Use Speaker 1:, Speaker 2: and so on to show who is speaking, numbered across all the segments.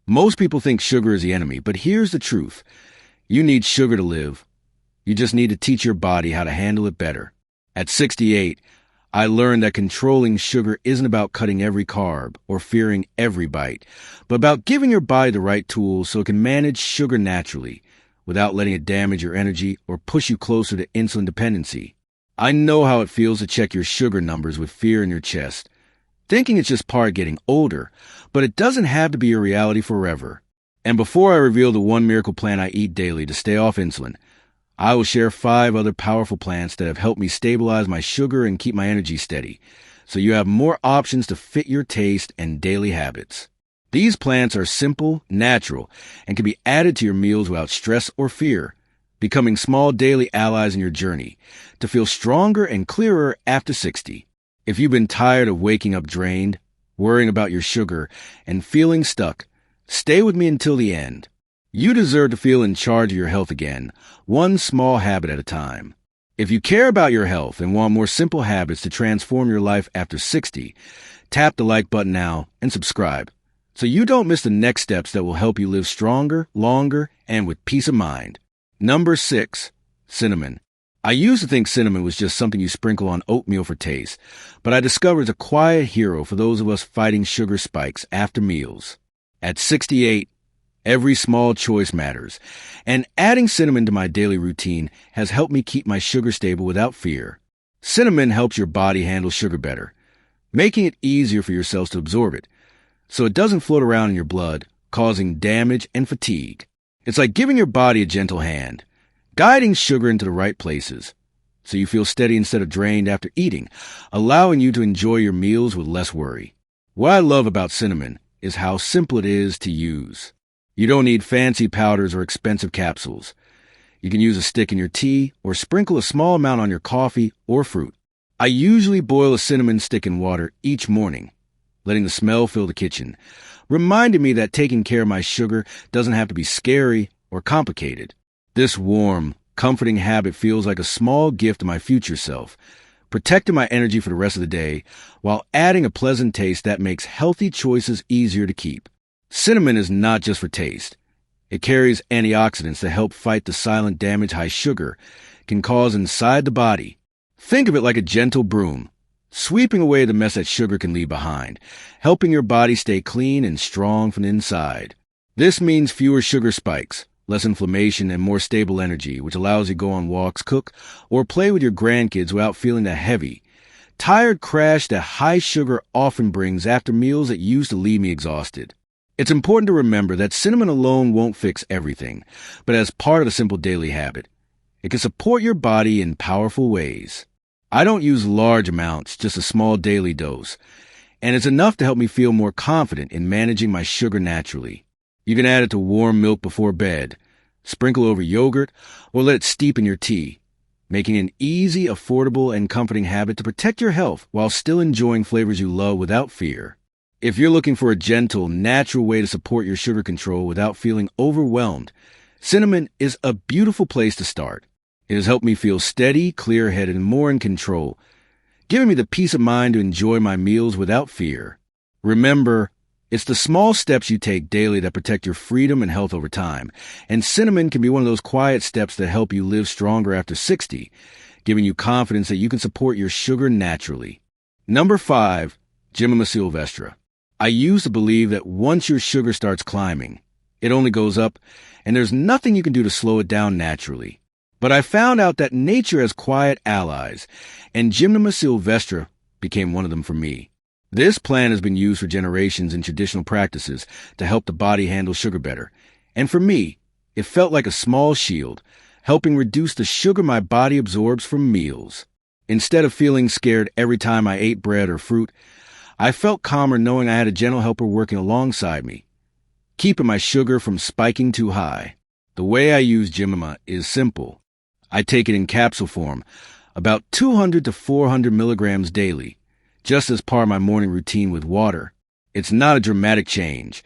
Speaker 1: Most people think sugar is the enemy, but here's the truth. You need sugar to live. You just need to teach your body how to handle it better. At 68, I learned that controlling sugar isn't about cutting every carb or fearing every bite, but about giving your body the right tools so it can manage sugar naturally without letting it damage your energy or push you closer to insulin dependency. I know how it feels to check your sugar numbers with fear in your chest, thinking it's just part of getting older, but it doesn't have to be your reality forever. And before I reveal the one miracle plan I eat daily to stay off insulin, I will share 5 other powerful plants that have helped me stabilize my sugar and keep my energy steady, so you have more options to fit your taste and daily habits. These plants are simple, natural, and can be added to your meals without stress or fear, becoming small daily allies in your journey to feel stronger and clearer after 60. If you've been tired of waking up drained, worrying about your sugar, and feeling stuck, stay with me until the end. You deserve to feel in charge of your health again, one small habit at a time. If you care about your health and want more simple habits to transform your life after 60, tap the like button now and subscribe so you don't miss the next steps that will help you live stronger, longer, and with peace of mind. Number 6, cinnamon. I used to think cinnamon was just something you sprinkle on oatmeal for taste, but I discovered it's a quiet hero for those of us fighting sugar spikes after meals. At 68, every small choice matters, and adding cinnamon to my daily routine has helped me keep my sugar stable without fear. Cinnamon helps your body handle sugar better, making it easier for your cells to absorb it, so it doesn't float around in your blood, causing damage and fatigue. It's like giving your body a gentle hand, guiding sugar into the right places, so you feel steady instead of drained after eating, allowing you to enjoy your meals with less worry. What I love about cinnamon is how simple it is to use. You don't need fancy powders or expensive capsules. You can use a stick in your tea or sprinkle a small amount on your coffee or fruit. I usually boil a cinnamon stick in water each morning, letting the smell fill the kitchen, reminding me that taking care of my sugar doesn't have to be scary or complicated. This warm, comforting habit feels like a small gift to my future self, protecting my energy for the rest of the day while adding a pleasant taste that makes healthy choices easier to keep. Cinnamon is not just for taste. It carries antioxidants that help fight the silent damage high sugar can cause inside the body. Think of it like a gentle broom, sweeping away the mess that sugar can leave behind, helping your body stay clean and strong from the inside. This means fewer sugar spikes, less inflammation, and more stable energy, which allows you to go on walks, cook, or play with your grandkids without feeling the heavy, tired crash that high sugar often brings after meals that used to leave me exhausted. It's important to remember that cinnamon alone won't fix everything, but as part of the simple daily habit, it can support your body in powerful ways. I don't use large amounts, just a small daily dose, and it's enough to help me feel more confident in managing my sugar naturally. You can add it to warm milk before bed, sprinkle over yogurt, or let it steep in your tea, making it an easy, affordable, and comforting habit to protect your health while still enjoying flavors you love without fear. If you're looking for a gentle, natural way to support your sugar control without feeling overwhelmed, cinnamon is a beautiful place to start. It has helped me feel steady, clear-headed, and more in control, giving me the peace of mind to enjoy my meals without fear. Remember, it's the small steps you take daily that protect your freedom and health over time, and cinnamon can be one of those quiet steps that help you live stronger after 60, giving you confidence that you can support your sugar naturally. Number 5, Jima sylvestre. I used to believe that once your sugar starts climbing, it only goes up, and there's nothing you can do to slow it down naturally. But I found out that nature has quiet allies, and Jima sylvestre became one of them for me. This plant has been used for generations in traditional practices to help the body handle sugar better, and for me, it felt like a small shield, helping reduce the sugar my body absorbs from meals. Instead of feeling scared every time I ate bread or fruit, I felt calmer knowing I had a gentle helper working alongside me, keeping my sugar from spiking too high. The way I use Jima is simple. I take it in capsule form, about 200 to 400 milligrams daily, just as part of my morning routine with water. It's not a dramatic change,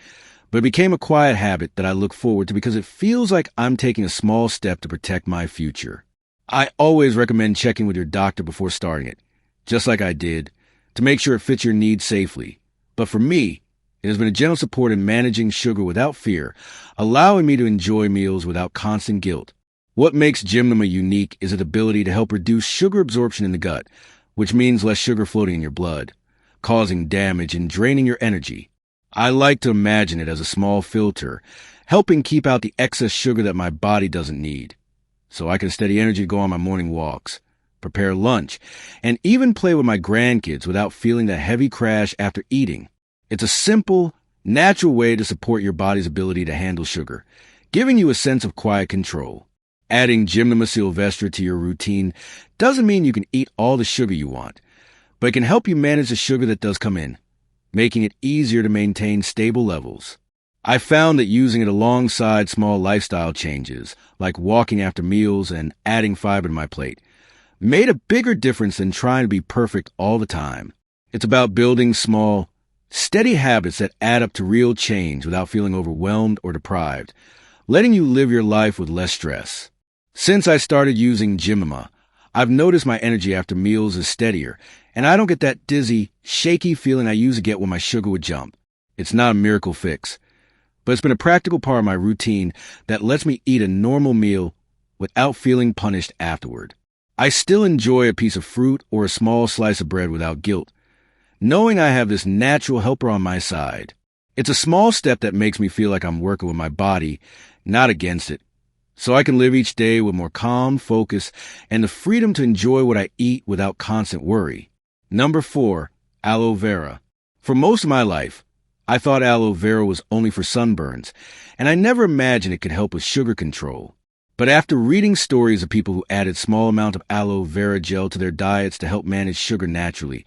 Speaker 1: but it became a quiet habit that I look forward to because it feels like I'm taking a small step to protect my future. I always recommend checking with your doctor before starting it, just like I did, to make sure it fits your needs safely. But for me, It has been a gentle support in managing sugar without fear, allowing me to enjoy meals without constant guilt. What makes Jima unique is its ability to help reduce sugar absorption in the gut, which means less sugar floating in your blood, causing damage and draining your energy. I like to imagine it as a small filter, helping keep out the excess sugar that my body doesn't need, so I can steady energy to go on my morning walks, prepare lunch, and even play with my grandkids without feeling that heavy crash after eating. It's a simple, natural way to support your body's ability to handle sugar, giving you a sense of quiet control. Adding Jima Sylvestre to your routine doesn't mean you can eat all the sugar you want, but it can help you manage the sugar that does come in, making it easier to maintain stable levels. I found that using it alongside small lifestyle changes, like walking after meals and adding fiber to my plate, made a bigger difference than trying to be perfect all the time. It's about building small, steady habits that add up to real change without feeling overwhelmed or deprived, letting you live your life with less stress. Since I started using Jima, I've noticed my energy after meals is steadier, and I don't get that dizzy, shaky feeling I used to get when my sugar would jump. It's not a miracle fix, but it's been a practical part of my routine that lets me eat a normal meal without feeling punished afterward. I still enjoy a piece of fruit or a small slice of bread without guilt, knowing I have this natural helper on my side. It's a small step that makes me feel like I'm working with my body, not against it, so I can live each day with more calm, focus, and the freedom to enjoy what I eat without constant worry. Number 4, aloe vera. For most of my life, I thought aloe vera was only for sunburns, and I never imagined it could help with sugar control. But after reading stories of people who added small amounts of aloe vera gel to their diets to help manage sugar naturally,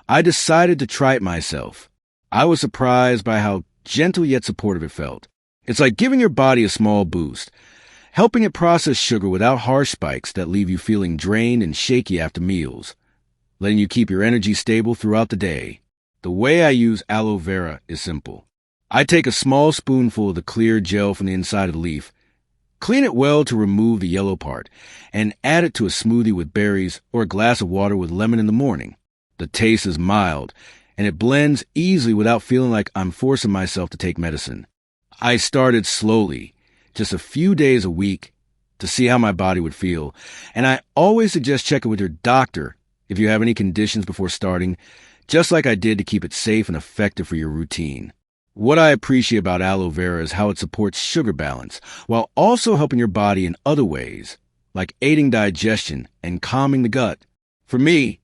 Speaker 1: I decided to try it myself. I was surprised by how gentle yet supportive it felt. It's like giving your body a small boost, helping it process sugar without harsh spikes that leave you feeling drained and shaky after meals, letting you keep your energy stable throughout the day. The way I use aloe vera is simple. I take a small spoonful of the clear gel from the inside of the leaf, clean it well to remove the yellow part, and add it to a smoothie with berries or a glass of water with lemon in the morning. The taste is mild, and it blends easily without feeling like I'm forcing myself to take medicine. I started slowly, just a few days a week, to see how my body would feel, and I always suggest checking with your doctor if you have any conditions before starting, just like I did to keep it safe and effective for your routine. What I appreciate about aloe vera is how it supports sugar balance, while also helping your body in other ways, like aiding digestion and calming the gut. For me,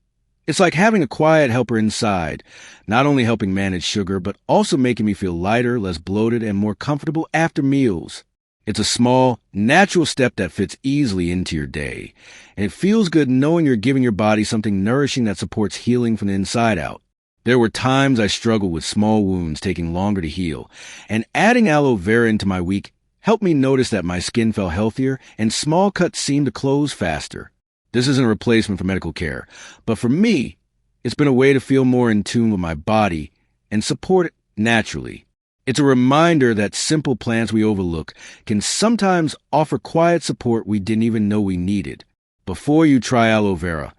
Speaker 1: it's like having a quiet helper inside, not only helping manage sugar, but also making me feel lighter, less bloated, and more comfortable after meals. It's a small, natural step that fits easily into your day, and it feels good knowing you're giving your body something nourishing that supports healing from the inside out. There were times I struggled with small wounds taking longer to heal, and adding aloe vera into my week helped me notice that my skin felt healthier and small cuts seemed to close faster. This isn't a replacement for medical care, but for me, it's been a way to feel more in tune with my body and support it naturally. It's a reminder that simple plants we overlook can sometimes offer quiet support we didn't even know we needed. Before you try aloe vera,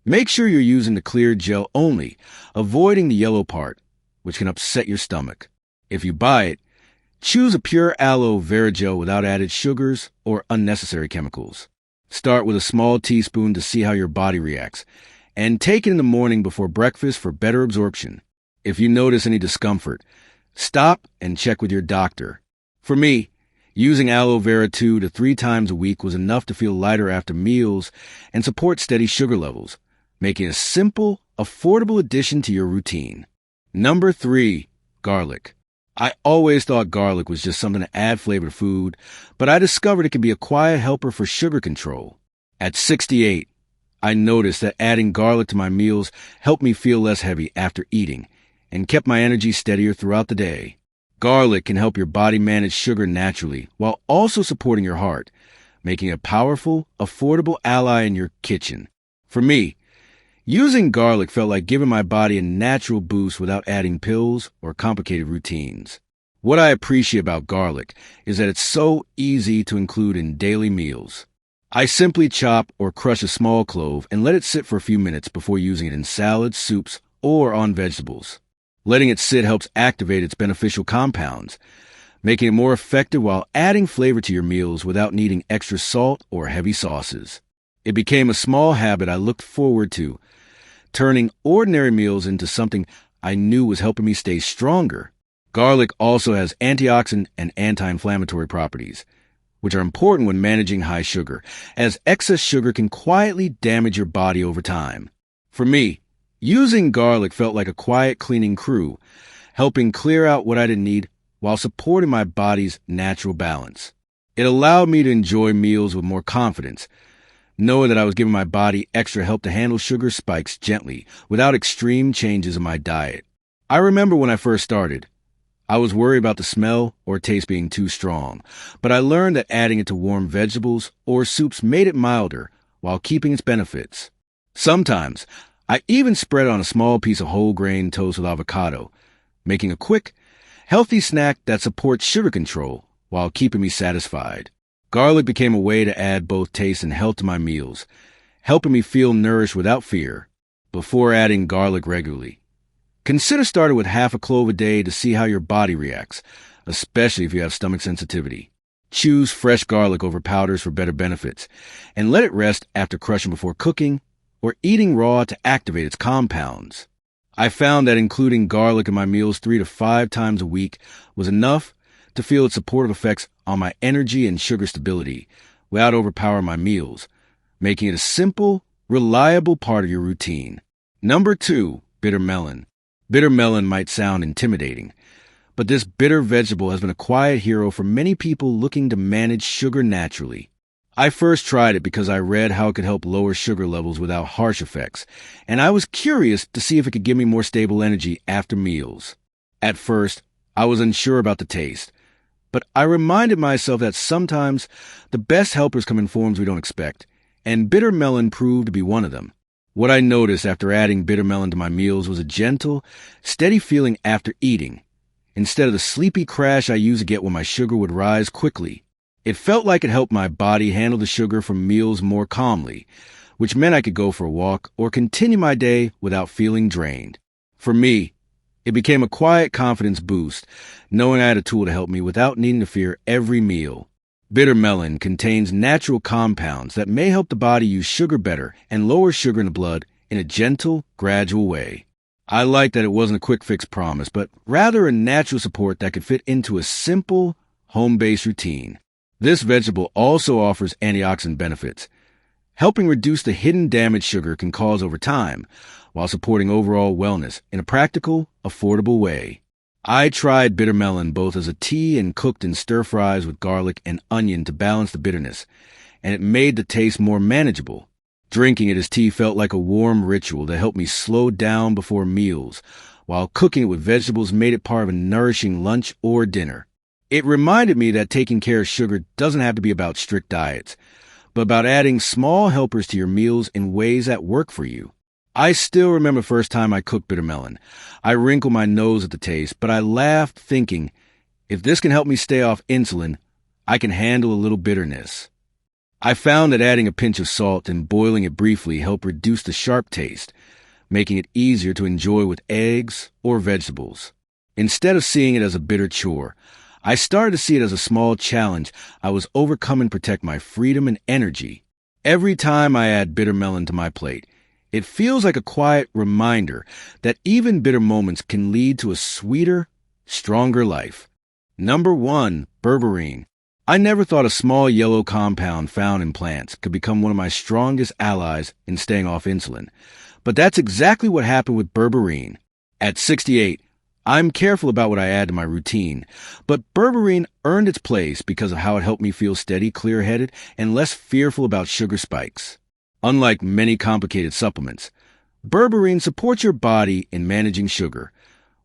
Speaker 1: make sure you're using the clear gel only, avoiding the yellow part, which can upset your stomach. If you buy it, choose a pure aloe vera gel without added sugars or unnecessary chemicals. Start with a small teaspoon to see how your body reacts, and take it in the morning before breakfast for better absorption. If you notice any discomfort, stop and check with your doctor. For me, using aloe vera 2 to 3 times a week was enough to feel lighter after meals and support steady sugar levels, making a simple, affordable addition to your routine. Number 3, garlic. I always thought garlic was just something to add flavor to food, but I discovered it can be a quiet helper for sugar control. At 68, I noticed that adding garlic to my meals helped me feel less heavy after eating and kept my energy steadier throughout the day. Garlic can help your body manage sugar naturally while also supporting your heart, making it a powerful, affordable ally in your kitchen. For me, using garlic felt like giving my body a natural boost without adding pills or complicated routines. What I appreciate about garlic is that it's so easy to include in daily meals. I simply chop or crush a small clove and let it sit for a few minutes before using it in salads, soups, or on vegetables. Letting it sit helps activate its beneficial compounds, making it more effective while adding flavor to your meals without needing extra salt or heavy sauces. It became a small habit I looked forward to, turning ordinary meals into something I knew was helping me stay stronger. Garlic also has antioxidant and anti-inflammatory properties, which are important when managing high sugar, as excess sugar can quietly damage your body over time. For me, using garlic felt like a quiet cleaning crew, helping clear out what I didn't need while supporting my body's natural balance. It allowed me to enjoy meals with more confidence, knowing that I was giving my body extra help to handle sugar spikes gently without extreme changes in my diet. I remember when I first started, I was worried about the smell or taste being too strong, but I learned that adding it to warm vegetables or soups made it milder while keeping its benefits. Sometimes, I even spread it on a small piece of whole grain toast with avocado, making a quick, healthy snack that supports sugar control while keeping me satisfied. Garlic became a way to add both taste and health to my meals, helping me feel nourished without fear before adding garlic regularly. Consider starting with half a clove a day to see how your body reacts, especially if you have stomach sensitivity. Choose fresh garlic over powders for better benefits, and let it rest after crushing before cooking or eating raw to activate its compounds. I found that including garlic in my meals 3 to 5 times a week was enough to feel its supportive effects on my energy and sugar stability without overpowering my meals, making it a simple, reliable part of your routine. Number 2, bitter melon. Bitter melon might sound intimidating, but this bitter vegetable has been a quiet hero for many people looking to manage sugar naturally. I first tried it because I read how it could help lower sugar levels without harsh effects, and I was curious to see if it could give me more stable energy after meals. At first, I was unsure about the taste, but I reminded myself that sometimes the best helpers come in forms we don't expect, and bitter melon proved to be one of them. What I noticed after adding bitter melon to my meals was a gentle, steady feeling after eating, instead of the sleepy crash I used to get when my sugar would rise quickly. It felt like it helped my body handle the sugar from meals more calmly, which meant I could go for a walk or continue my day without feeling drained. For me, it became a quiet confidence boost, knowing I had a tool to help me without needing to fear every meal. Bitter melon contains natural compounds that may help the body use sugar better and lower sugar in the blood in a gentle, gradual way. I like that it wasn't a quick fix promise, but rather a natural support that could fit into a simple, home-based routine. This vegetable also offers antioxidant benefits, helping reduce the hidden damage sugar can cause over time, while supporting overall wellness in a practical, affordable way. I tried bitter melon both as a tea and cooked in stir-fries with garlic and onion to balance the bitterness, and it made the taste more manageable. Drinking it as tea felt like a warm ritual that helped me slow down before meals, while cooking it with vegetables made it part of a nourishing lunch or dinner. It reminded me that taking care of sugar doesn't have to be about strict diets, but about adding small helpers to your meals in ways that work for you. I still remember the first time I cooked bitter melon. I wrinkled my nose at the taste, but I laughed thinking, if this can help me stay off insulin, I can handle a little bitterness. I found that adding a pinch of salt and boiling it briefly helped reduce the sharp taste, making it easier to enjoy with eggs or vegetables. Instead of seeing it as a bitter chore, I started to see it as a small challenge I was overcoming to protect my freedom and energy. Every time I add bitter melon to my plate, it feels like a quiet reminder that even bitter moments can lead to a sweeter, stronger life. Number 1, Bourberine. I never thought a small yellow compound found in plants could become one of my strongest allies in staying off insulin. But that's exactly what happened with Bourberine. At 68, I'm careful about what I add to my routine, but Bourberine earned its place because of how it helped me feel steady, clear-headed, and less fearful about sugar spikes. Unlike many complicated supplements, Bourberine supports your body in managing sugar,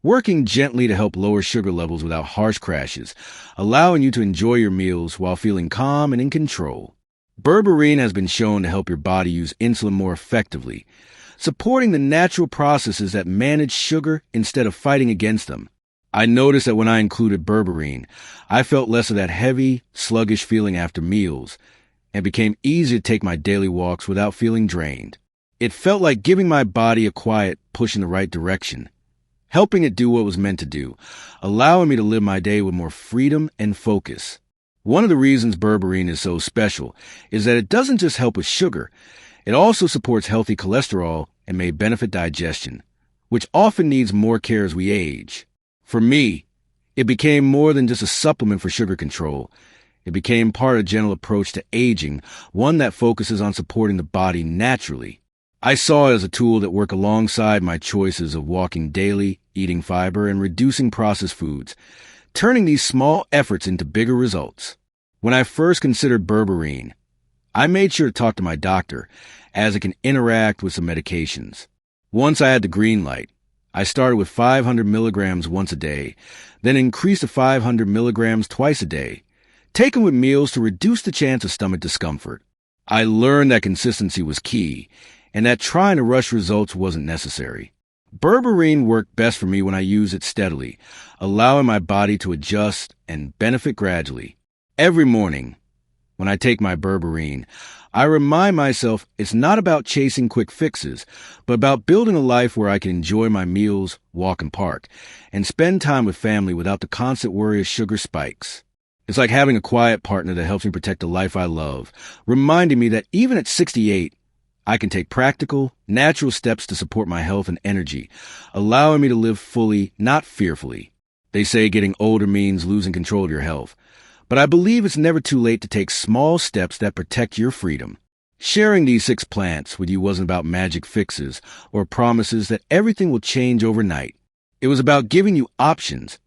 Speaker 1: working gently to help lower sugar levels without harsh crashes, allowing you to enjoy your meals while feeling calm and in control. Bourberine has been shown to help your body use insulin more effectively, supporting the natural processes that manage sugar instead of fighting against them. I noticed that when I included Bourberine, I felt less of that heavy, sluggish feeling after meals, and became easier to take my daily walks without feeling drained. It felt like giving my body a quiet push in the right direction, helping it do what it was meant to do, allowing me to live my day with more freedom and focus. One of the reasons Bourberine is so special is that it doesn't just help with sugar, it also supports healthy cholesterol and may benefit digestion, which often needs more care as we age. For me, it became more than just a supplement for sugar control. It became part of a gentle approach to aging, one that focuses on supporting the body naturally. I saw it as a tool that worked alongside my choices of walking daily, eating fiber, and reducing processed foods, turning these small efforts into bigger results. When I first considered Bourberine, I made sure to talk to my doctor, as it can interact with some medications. Once I had the green light, I started with 500 milligrams once a day, then increased to 500 milligrams twice a day, taken with meals to reduce the chance of stomach discomfort. I learned that consistency was key, and that trying to rush results wasn't necessary. Bourberine worked best for me when I used it steadily, allowing my body to adjust and benefit gradually. Every morning, when I take my Bourberine, I remind myself it's not about chasing quick fixes, but about building a life where I can enjoy my meals, walk and park, and spend time with family without the constant worry of sugar spikes. It's like having a quiet partner that helps me protect the life I love, reminding me that even at 68, I can take practical, natural steps to support my health and energy, allowing me to live fully, not fearfully. They say getting older means losing control of your health, but I believe it's never too late to take small steps that protect your freedom. Sharing these 6 plants with you wasn't about magic fixes or promises that everything will change overnight. It was about giving you options,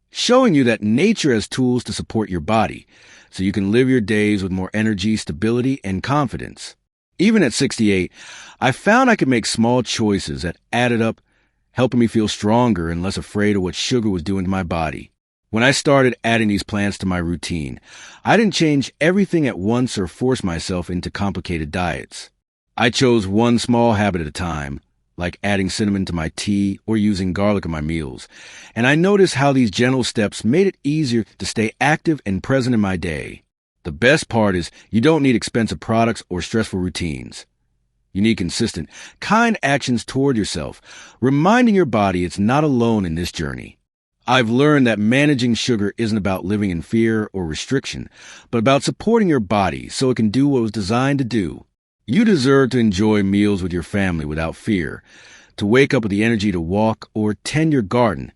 Speaker 1: showing you that nature has tools to support your body, so you can live your days with more energy, stability, and confidence. Even at 68, I found I could make small choices that added up, helping me feel stronger and less afraid of what sugar was doing to my body. When I started adding these plants to my routine, I didn't change everything at once or force myself into complicated diets. I chose one small habit at a time, like adding cinnamon to my tea or using garlic in my meals, and I noticed how these gentle steps made it easier to stay active and present in my day. The best part is you don't need expensive products or stressful routines. You need consistent, kind actions toward yourself, reminding your body it's not alone in this journey. I've learned that managing sugar isn't about living in fear or restriction, but about supporting your body so it can do what it was designed to do. You deserve to enjoy meals with your family without fear, to wake up with the energy to walk or tend your garden,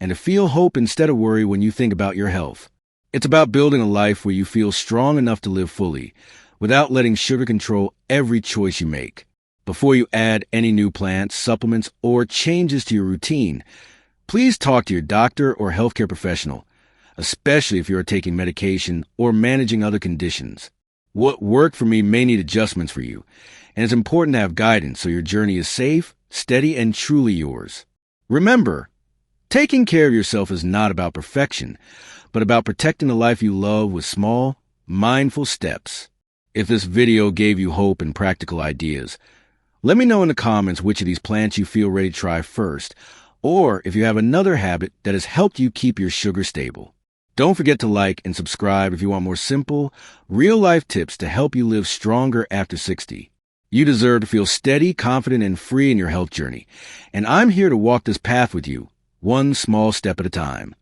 Speaker 1: and to feel hope instead of worry when you think about your health. It's about building a life where you feel strong enough to live fully, without letting sugar control every choice you make. Before you add any new plants, supplements, or changes to your routine, please talk to your doctor or healthcare professional, especially if you are taking medication or managing other conditions. What worked for me may need adjustments for you, and it's important to have guidance so your journey is safe, steady, and truly yours. Remember, taking care of yourself is not about perfection, but about protecting the life you love with small, mindful steps. If this video gave you hope and practical ideas, let me know in the comments which of these plants you feel ready to try first, or if you have another habit that has helped you keep your sugar stable. Don't forget to like and subscribe if you want more simple, real-life tips to help you live stronger after 60. You deserve to feel steady, confident, and free in your health journey, and I'm here to walk this path with you, one small step at a time.